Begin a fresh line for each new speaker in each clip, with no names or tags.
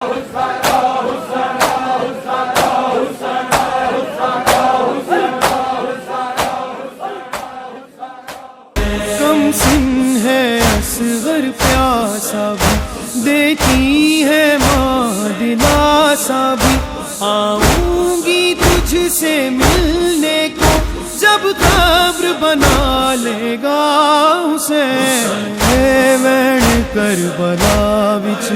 کم سن ہے اصغر پیاسا بھی، دیتی ہے ماں دلاسا بھی، آؤں گی تجھ سے ملنے کو جب قبر بنا لے گا حسین۔ اے وین کربلا وچ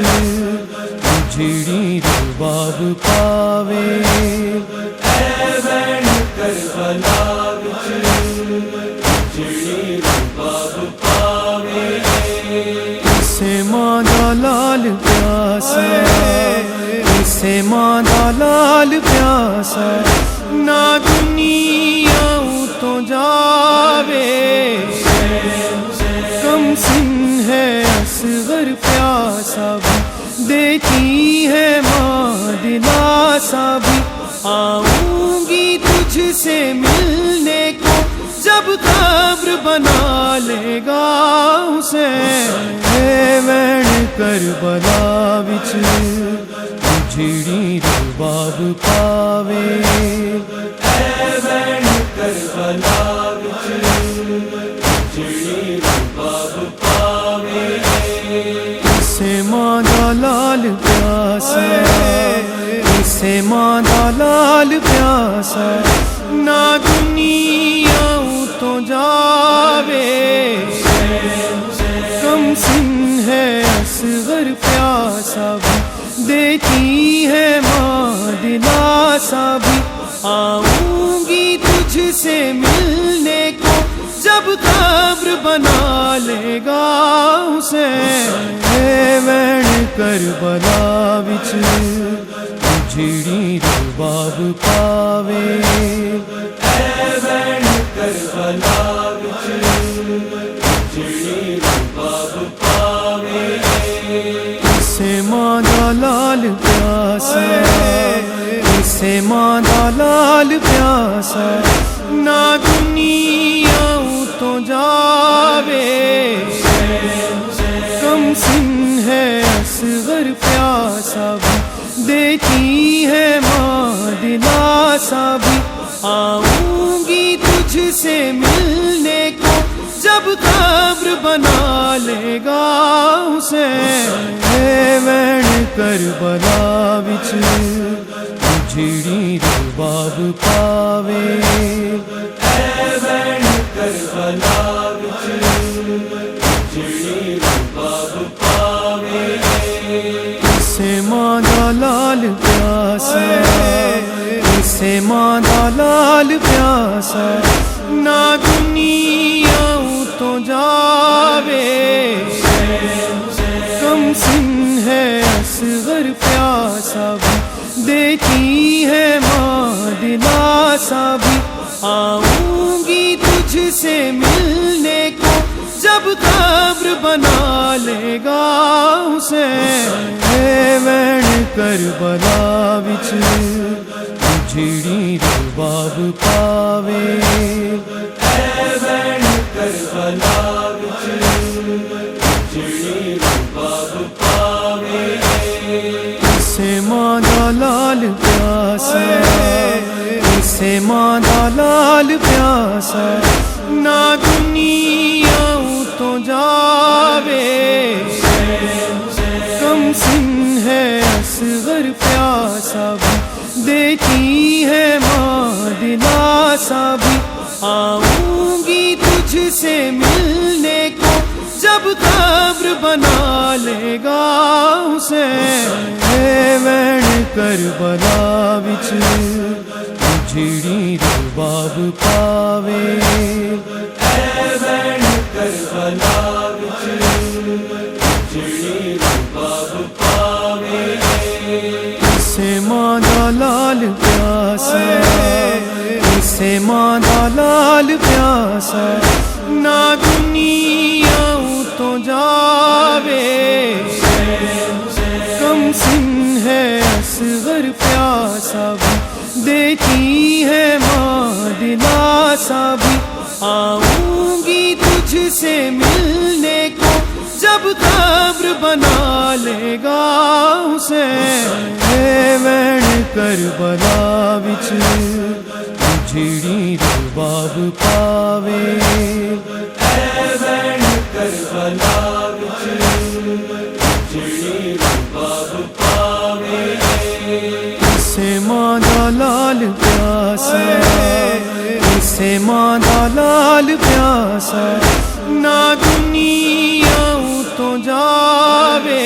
جڑی رباب پاوے، اے وین کربلا وچ جڑی رباب پاوے، اسے ماں دا لال پیاسا، اسے ماں دا لال پیاسا، نہ دنیا تو جاوے۔ کم سن ہے اصغر پیاسا بھی، دیتی ہے ماں دلاسا بھی، آؤں گی تجھ سے ملنے کو جب قبر بنا لے گا حسین۔ اے وین کربلا وچ جڑی رباب پاوے، اے وین کربلا وچ جڑی رباب پاوے، اسے ماں دا لال پیاسا، اسے ماں دا لال پیاسا، نہ دنیا تو جاوے۔ کم سن ہے اصغر پیاسا بھی، دیتی ہے ماں دلاسا بھی، آؤں گی تجھ سے ملنے کو جب قبر بنا لے گا حسین۔ اے وین کربلا وچ جڑی رباب پاوے، اے وین کربلا وچ جڑی رباب پاوے، اسے ماں دا لال پیاسا، اسے ماں دا لال پیاسا، نہ دنیا تو جاوے۔ کم سن ہے اصغر پیاسا بھی، دیتی ہے ماں دلاسا بھی، آؤں گی تجھ سے ملنے کو جب قبر بنا لے گا حسین۔ اے وین کربلا وچ جڑی رباب پاوے، اے وین کربلا وچ جڑی رباب پاوے، اسے ماں دا لال پیاسا، اسے ماں دا لال پیاسا، نہ دنیا تو جاوے۔ کم سن ہے اصغر پیاسا بھی، دیتی ہے ماں دلاسا بھی، آؤں گی تجھ سے ملنے کو جب قبر بنا لے گا حسین۔ اے وین کربلا وچ جڑی رباب پاوے، اے وین کربلا وچ جڑی رباب پاوے، اسے ماں دا لال پیاسا، اسے ماں دا لال پیاسا، نہ دنیا تو جاوے۔ کم سن ہے اصغر پیاسا بھی، دیتی ہے ماں دلاسا بھی، آؤں گی تجھ سے ملنے کو جب قبر بنا لے گا حسین۔ اے وین کربلا وچ جڑی رباب پاوے، اے وین کربلا وچ جڑی رباب پاوے، اسے ماں دا لال پیاسا، اسے ماں دا لال پیاسا، نہ دنیا تو جاوے۔ کم سن ہے اصغر پیاسا بھی، دیتی ہے ماں دلاسا بھی، آؤں گی تجھ سے ملنے کو جب قبر بنا لے گا حسین وین کربلا وچ جھڑی رباب پاوے وین کربلا وچ جھڑی رباب پاوے اسے ماں دا لال پیاسا اسے ماں دا لال پیاسا نہ دنیا تو جاوے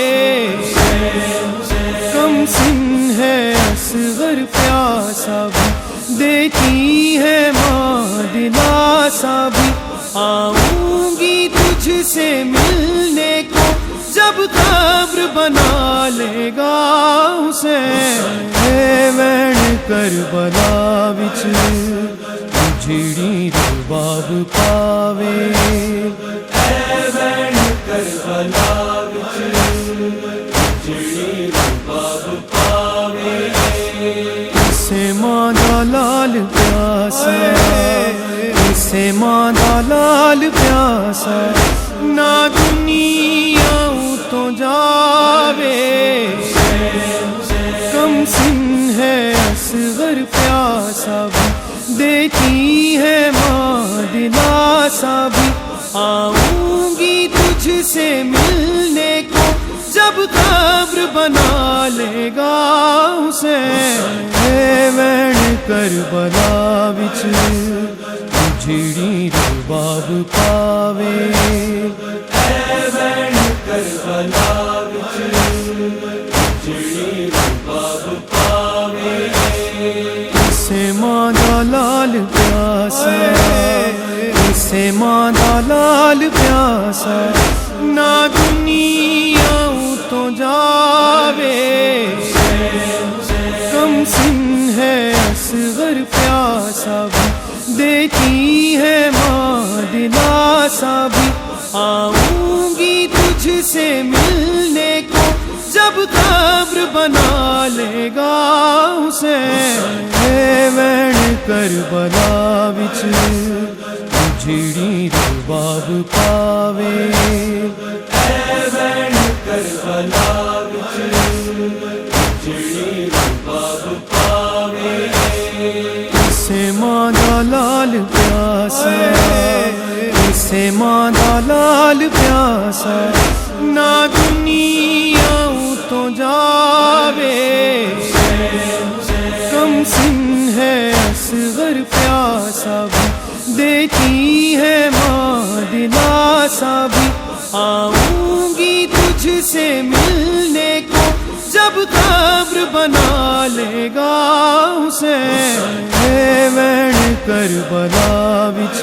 کم سن ہے اصغر پیاسا بھی دیتی ہے ماں دلاسا بھی آؤں گی تجھ سے ملنے کو جب قبر بنا لے گا حسین وین کربلا وچ جھڑی رباب پاوے وین کربلا وچ جھڑی رباب پاوے اسے ماں دا لال پیاسا اسے ماں دا لال پیاسا نہ دنیا تو جاوے کم سن ہے اصغر پیاسا بھی دیتی ہے ماں دلاسا بھی آؤں گی تجھ سے ملنے کو جب قبر بنا لے گا حسین وین کربلا وچ جھڑی رباب پاوے وین کربلا وچ جھڑی رباب پاوے اسے ماں دا لال پیاسا اسے ماں دا لال پیاسا نہ دنیا تو جاوے کم سن ہے اصغر پیاسا بھی دیتی ہے ماں دلاسا بھی آؤں گی تجھ سے ملنے کو جب قبر بنا لے گا حسین وین کربلا وچ جھڑی رباب پاوے وین کربلا وچ جھڑی رباب پاوے اسے ماں دا لال پیاسا اسے ماں دا لال پیاسا نہ دنیا تو جاوے کم سن ہے اصغر پیاسا بھی دیتی ہے ماں دلاسا بھی آؤں گی تجھ سے ملنے کو جب قبر بنا لے گا حسین وین کربلا وچ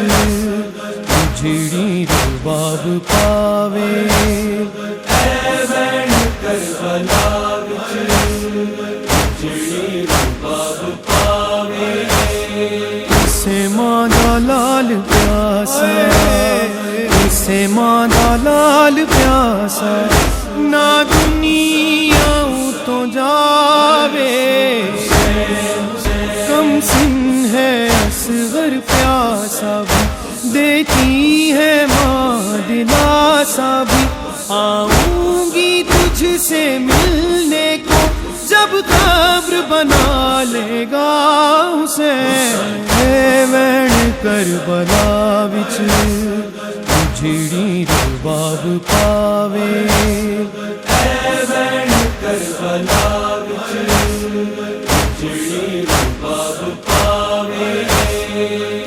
جھڑی رباب پاوے وین کربلا وچ جھڑی رباب پاوے اسے ماں دا لال پیاسا اسے ماں دا لال پیاسا نہ دنیا تو جاوے کم سن ہے اصغر پیاسا بھی دیتی ہے ماں دلاسا بھی آؤں گی تجھ سے ملنے کو جب قبر بنا لے گا حسین وین کربلا وچ جھڑی رباب پاوے وین کربلا وچ جھڑی رباب پاوے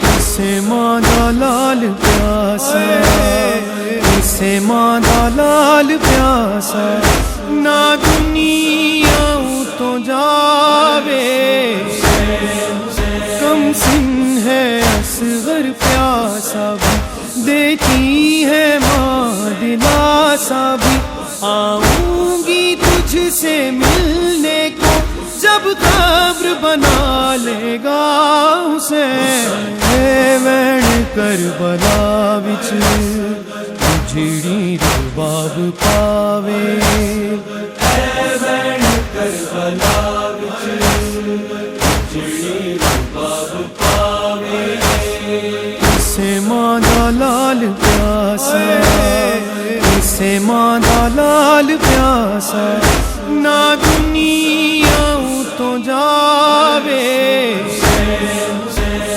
اسے ماں دا لال پیاسا اسے ماں دا لال پیاسا نہ دنیا تو جاوے کم سن ہے اصغر پیاسا بھی دیتی ہے ماں دلاسا بھی آؤں گی تجھ سے ملنے کو جب قبر بنا لے گا حسین وین کربلا وچ جھڑی رباب پاوے وین کربلا وچ جھڑی رباب پاوے اسے ماں دا لال پیاسا اسے ماں دا لال پیاسا نہ دنیا تو جاوے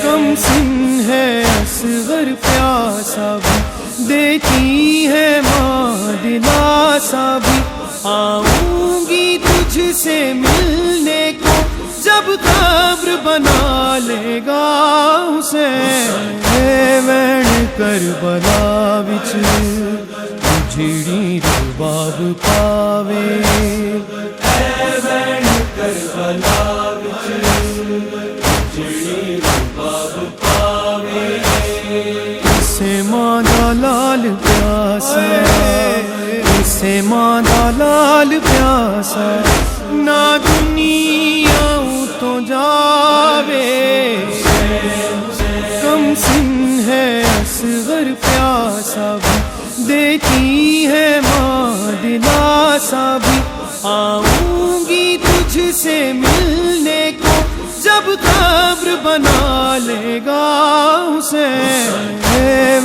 کم سن ہے اصغر پیاسا بھی دیتی ہے ماں دلاسا بھی آؤں گی تجھ سے ملنے کو جب قبر بنا لے گا حسین وین کربلا وچ جڑی رباب پاوے وین کربلا وچ جڑی رباب پاوے اسے ماں دا لال پیاسا اسے ماں دا لال پیاسا نہ دنیا تو جاوے کم سن ہے اصغر پیاسا بھی دیتی ہے ماں دلاسا بھی آؤں گی تجھ سے ملنے کو جب قبر بنا لے گا حسین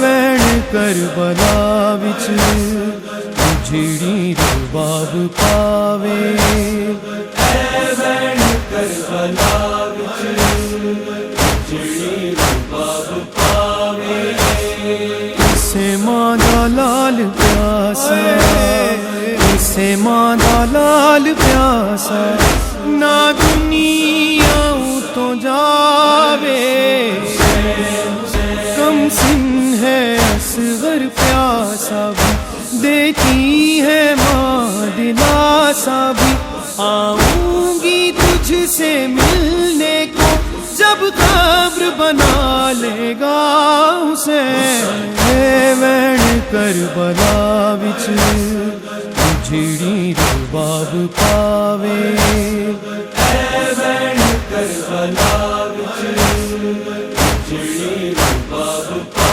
وین کربلا وچ جڑی رباب پاوے وین کربلا وچ جڑی رباب پاوے اسے ماں دا لال پیاسا اسے ماں دا لال پیاسا نہ دنیا تو جاوے کم سن ہے اصغر پیاسا بھی دیتی ہے ماں دلاسا بھی آؤں گی تجھ سے ملنے کو جب قبر بنا لے گا حسین وین کربلا وچ جڑی رباب پاوے وین کربلا وچ جڑی رباب پاوے